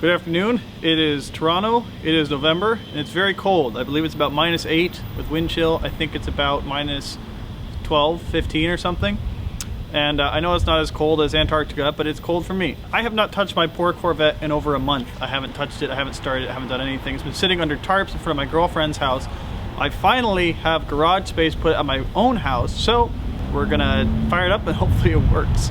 Good afternoon. It is Toronto. It is November and it's very cold. I believe it's about -8 with wind chill. I think it's about -12, 15 or something. And I know it's not as cold as Antarctica, but it's cold for me. I have not touched my poor Corvette in over a month. I haven't touched it, I haven't started it, I haven't done anything. It's been sitting under tarps in front of my girlfriend's house. I finally have garage space put at my own house, so we're gonna fire it up and hopefully it works.